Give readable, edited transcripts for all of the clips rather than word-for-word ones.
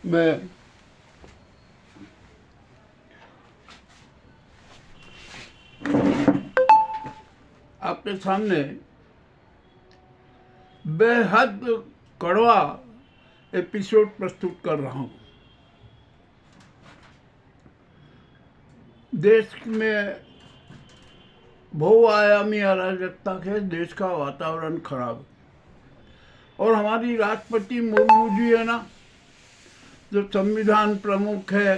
मैं आपके सामने बेहद कड़वा एपिसोड प्रस्तुत कर रहा हूँ। देश में बहुआयामी अराजकता के देश का वातावरण खराब, और हमारी राष्ट्रपति मुर्मू जी है ना, जो संविधान प्रमुख है,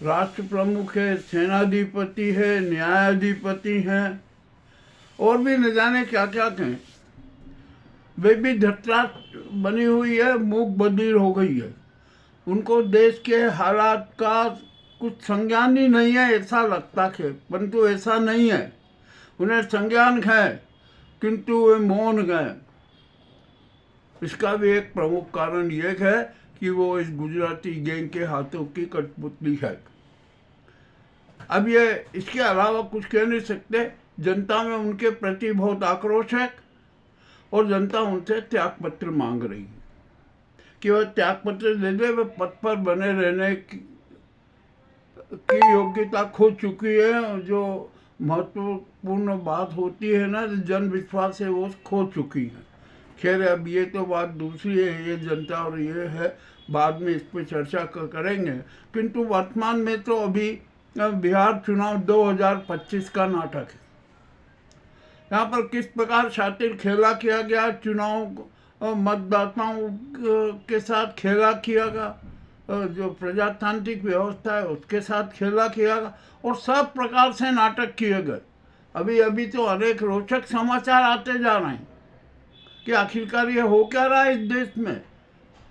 राष्ट्र प्रमुख है, सेनाधिपति है, न्यायाधिपति हैं, और भी न जाने क्या क्या कहें, वे भी धृतराष्ट्र बनी हुई है, मूक बधिर हो गई है। उनको देश के हालात का कुछ संज्ञान ही नहीं है, ऐसा लगता है, परंतु ऐसा नहीं है। उन्हें संज्ञान है, किंतु वे मौन गए। इसका भी एक प्रमुख कारण ये है कि वो इस गुजराती गैंग के हाथों की कठपुतली है। अब ये इसके अलावा कुछ कह नहीं सकते। जनता में उनके प्रति बहुत आक्रोश है, और जनता उनसे त्यागपत्र मांग रही है कि वह त्यागपत्र दे दे। वे पद पर बने रहने की योग्यता खो चुकी है। जो महत्वपूर्ण बात होती है ना, जन विश्वास है, वो खो चुकी है। खैर, अब ये तो बात दूसरी है, ये जनता और ये है, बाद में इस पर चर्चा करेंगे। किंतु वर्तमान में तो अभी बिहार चुनाव 2025 का नाटक है। यहाँ पर किस प्रकार शातिर खेला किया गया, चुनाव मतदाताओं के साथ खेला किया गया, जो प्रजातांत्रिक व्यवस्था है उसके साथ खेला किया गया, और सब प्रकार से नाटक किए गए। अभी अभी तो अनेक रोचक समाचार आते जा रहे हैं कि आखिरकार ये हो क्या रहा है इस देश में।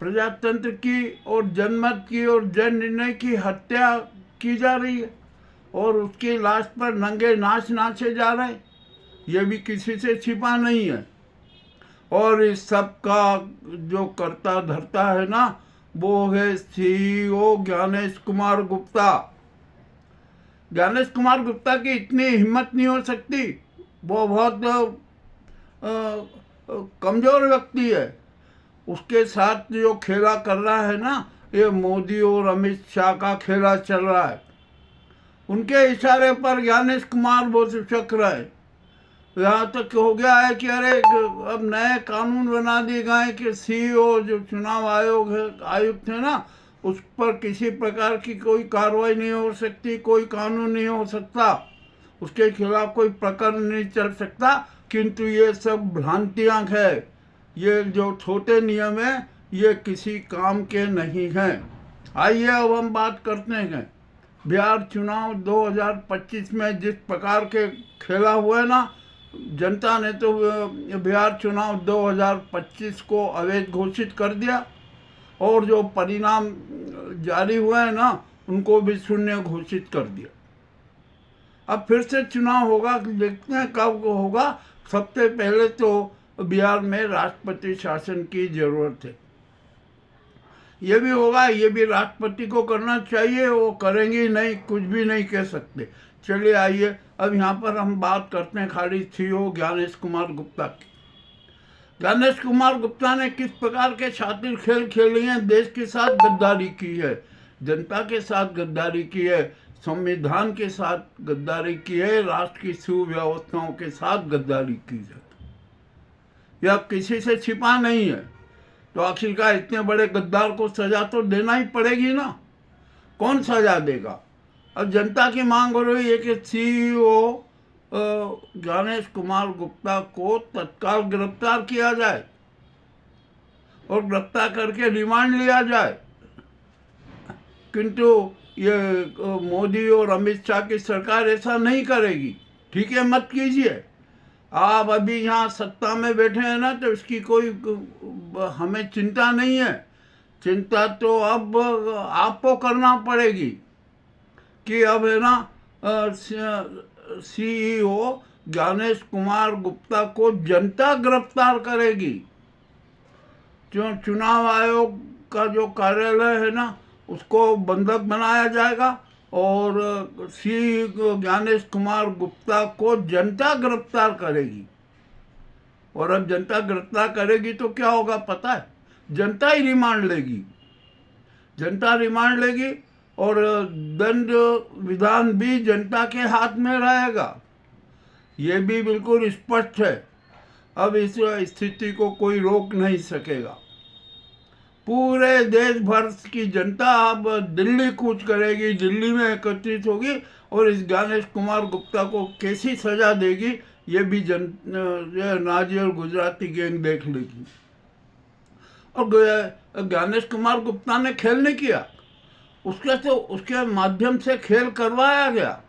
प्रजातंत्र की और जनमत की और जन निर्णय की हत्या की जा रही है, और उसकी लाश पर नंगे नाच नाचे जा रहे हैं। ये भी किसी से छिपा नहीं है। और इस सब का जो करता धरता है ना, वो है सीईओ ज्ञानेश कुमार गुप्ता। ज्ञानेश कुमार गुप्ता की इतनी हिम्मत नहीं हो सकती। वो बहुत कमज़ोर व्यक्ति है। उसके साथ जो खेला कर रहा है ना, ये मोदी और अमित शाह का खेला चल रहा है। उनके इशारे पर ज्ञानेश कुमार बहुत चक रहा है। यहाँ तक हो गया है कि अरे अब नए कानून बना दिए गए कि सीईओ जो चुनाव आयुक्त है ना, उस पर किसी प्रकार की कोई कार्रवाई नहीं हो सकती, कोई कानून नहीं हो सकता, उसके खिलाफ कोई प्रकरण नहीं चल सकता। किंतु ये सब भ्रांतियाँ हैं। ये जो छोटे नियम हैं, ये किसी काम के नहीं हैं। आइए अब हम बात करते हैं बिहार चुनाव 2025 में जिस प्रकार के खेला हुआ है ना। जनता ने तो बिहार चुनाव 2025 को अवैध घोषित कर दिया, और जो परिणाम जारी हुए हैं ना, उनको भी शून्य घोषित कर दिया। अब फिर से चुनाव होगा, देखते हैं कब होगा। सबसे पहले तो बिहार में राष्ट्रपति शासन की जरूरत है। ये भी होगा, ये भी राष्ट्रपति को करना चाहिए। वो करेंगे नहीं, कुछ भी नहीं कह सकते। चलिए आइए अब यहाँ पर हम बात करते हैं खाली सीईओ ज्ञानेश कुमार गुप्ता की। ज्ञानेश कुमार गुप्ता ने किस प्रकार के शातिर खेल खेले हैं। देश के साथ गद्दारी की है, जनता के साथ गद्दारी की है, संविधान के साथ गद्दारी की है, राष्ट्र की सुव्यवस्थाओं के साथ गद्दारी की है। यह किसी से छिपा नहीं है। तो आखिरकार इतने बड़े गद्दार को सजा तो देना ही पड़ेगी ना। कौन सजा देगा। अब जनता की मांग हो रही है कि सीईओ ज्ञानेश कुमार गुप्ता को तत्काल गिरफ्तार किया जाए, और गिरफ्तार करके रिमांड लिया जाए। किंतु ये मोदी और अमित शाह की सरकार ऐसा नहीं करेगी। ठीक है, मत कीजिए। आप अभी यहाँ सत्ता में बैठे हैं ना, तो इसकी कोई हमें चिंता नहीं है। चिंता तो अब आपको करना पड़ेगी कि अब है ना, सीईओ ज्ञानेश कुमार गुप्ता को जनता गिरफ्तार करेगी। जो चुनाव आयोग का जो कार्यालय है ना, उसको बंधक बनाया जाएगा, और सीईओ ज्ञानेश कुमार गुप्ता को जनता गिरफ्तार करेगी। और अब जनता गिरफ्तार करेगी तो क्या होगा पता है, जनता ही रिमांड लेगी। जनता रिमांड लेगी और दंड विधान भी जनता के हाथ में रहेगा, ये भी बिल्कुल स्पष्ट है। अब इस स्थिति को कोई रोक नहीं सकेगा। पूरे देश भर की जनता अब दिल्ली कूच करेगी, दिल्ली में एकत्रित होगी और इस ज्ञानेश कुमार गुप्ता को कैसी सजा देगी ये भी नाजी और गुजराती गैंग देख लेगी। और ज्ञानेश कुमार गुप्ता ने खेल नहीं किया, उसके माध्यम से खेल करवाया गया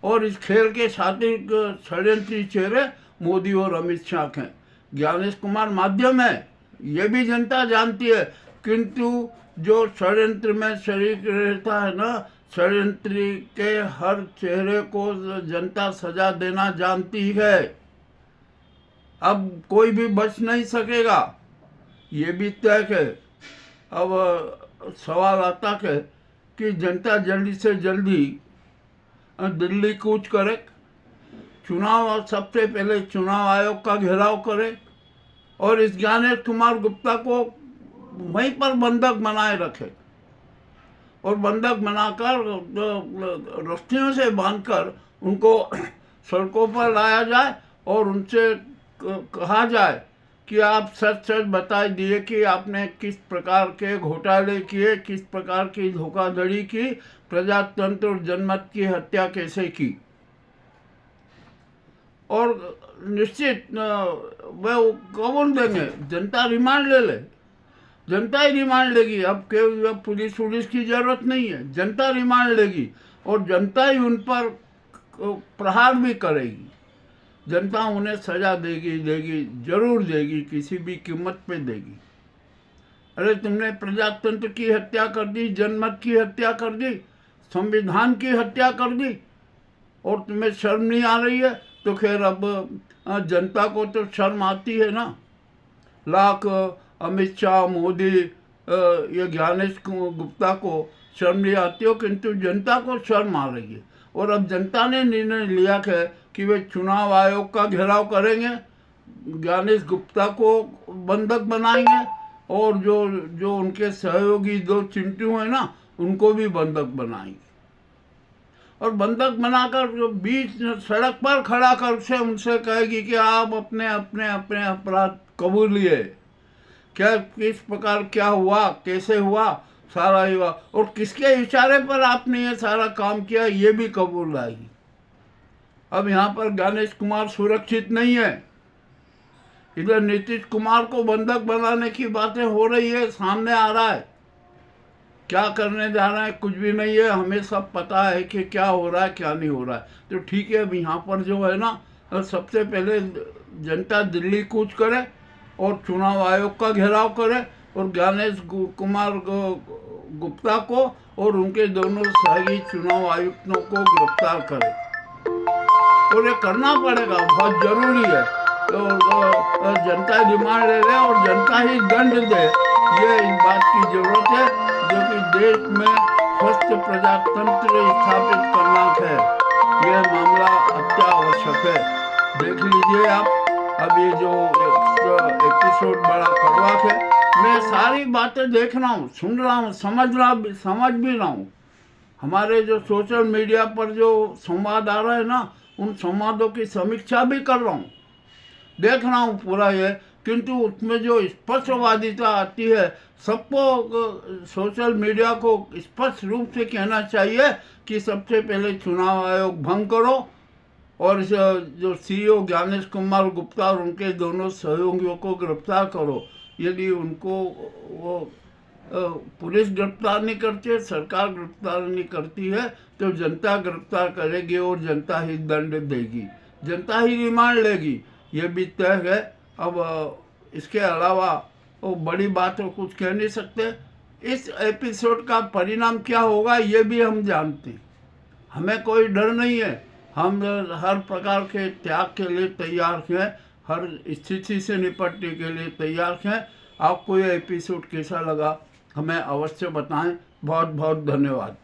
और इस खेल के साथी षड्यंत्री चेहरे मोदी और अमित शाह हैं। ज्ञानेश कुमार माध्यम है, ये भी जनता जानती है, किंतु जो षड्यंत्र में शरीक रहता है ना, षड्यंत्री के हर चेहरे को जनता सजा देना जानती है। अब कोई भी बच नहीं सकेगा, ये भी तय है। अब सवाल आता है कि जनता जल्दी से जल्दी दिल्ली कूच करे, चुनाव सबसे पहले चुनाव आयोग का घेराव करे और इस ज्ञानेश कुमार गुप्ता को वहीं पर बंधक बनाए रखे और बंधक बनाकर रस्सियों से बांधकर उनको सड़कों पर लाया जाए और उनसे कहा जाए कि आप सच सच बता दिए कि आपने किस प्रकार के घोटाले किए, किस प्रकार की धोखाधड़ी की, प्रजातंत्र और जनमत की हत्या कैसे की। और निश्चित वह कबूल देंगे, जनता रिमांड ले ले, जनता ही रिमांड लेगी। अब पुलिस की जरूरत नहीं है, जनता रिमांड लेगी और जनता ही उन पर प्रहार भी करेगी। जनता उन्हें सजा देगी, जरूर देगी, किसी भी कीमत पे देगी। अरे तुमने प्रजातंत्र की हत्या कर दी, जनमत की हत्या कर दी, संविधान की हत्या कर दी और तुम्हें शर्म नहीं आ रही है। तो खैर अब जनता को तो शर्म आती है ना। लाख अमित शाह, मोदी, ये ज्ञानेश गुप्ता को शर्म नहीं आती हो, किंतु जनता को शर्म आ रही है। और अब जनता ने निर्णय लिया है कि वे चुनाव आयोग का घेराव करेंगे, ज्ञानेश गुप्ता को बंधक बनाएंगे और जो उनके सहयोगी दो चिंटू हैं ना, उनको भी बंधक बनाएंगे और बंधक बनाकर जो बीच सड़क पर खड़ा कर से उनसे कहेगी कि आप अपने अपने अपने अपराध कबूलिए, क्या किस प्रकार क्या हुआ, कैसे हुआ, सारा हुआ और किसके इशारे पर आपने ये सारा काम किया, ये भी कबूल आएगी। अब यहाँ पर ज्ञानेश कुमार सुरक्षित नहीं है। इधर नीतीश कुमार को बंधक बनाने की बातें हो रही है, सामने आ रहा है। क्या करने जा रहे हैं कुछ भी नहीं है, हमें सब पता है कि क्या हो रहा है क्या नहीं हो रहा है। तो ठीक है, अब यहाँ पर जो है ना, सबसे पहले जनता दिल्ली कूच करे और चुनाव आयोग का घेराव करे और ज्ञानेश कुमार गुप्ता को और उनके दोनों सहयोगी चुनाव आयुक्तों को गिरफ्तार करे और ये करना पड़ेगा, बहुत जरूरी है। तो जनता रिमांड ले ले और जनता ही दंड दे, ये इस बात की जरूरत है जो कि देश में स्वस्थ प्रजातंत्र स्थापित करना है। यह मामला अत्यावश्यक है। देख लीजिए आप, अब ये जो एपिसोड बड़ा कड़वा है, मैं सारी बातें देख रहा हूँ, सुन रहा हूँ, समझ भी रहा हूँ। हमारे जो सोशल मीडिया पर जो संवाद आ रहा है ना, उन संवादों की समीक्षा भी कर रहा हूँ, देख रहा हूँ पूरा ये, किंतु उसमें जो स्पष्टवादिता आती है, सबको सोशल मीडिया को स्पष्ट रूप से कहना चाहिए कि सबसे पहले चुनाव आयोग भंग करो और जो सीईओ ज्ञानेश कुमार गुप्ता और उनके दोनों सहयोगियों को गिरफ्तार करो। यदि उनको वो पुलिस गिरफ्तार नहीं करती है, सरकार गिरफ्तार नहीं करती है, तो जनता गिरफ्तार करेगी और जनता ही दंड देगी, जनता ही रिमांड लेगी, ये भी तय है। अब इसके अलावा वो बड़ी बात तो कुछ कह नहीं सकते। इस एपिसोड का परिणाम क्या होगा ये भी हम जानते हैं, हमें कोई डर नहीं है, हम हर प्रकार के त्याग के लिए तैयार हैं, हर स्थिति से निपटने के लिए तैयार हैं। आपको ये एपिसोड कैसा लगा हमें अवश्य बताएं। बहुत बहुत धन्यवाद।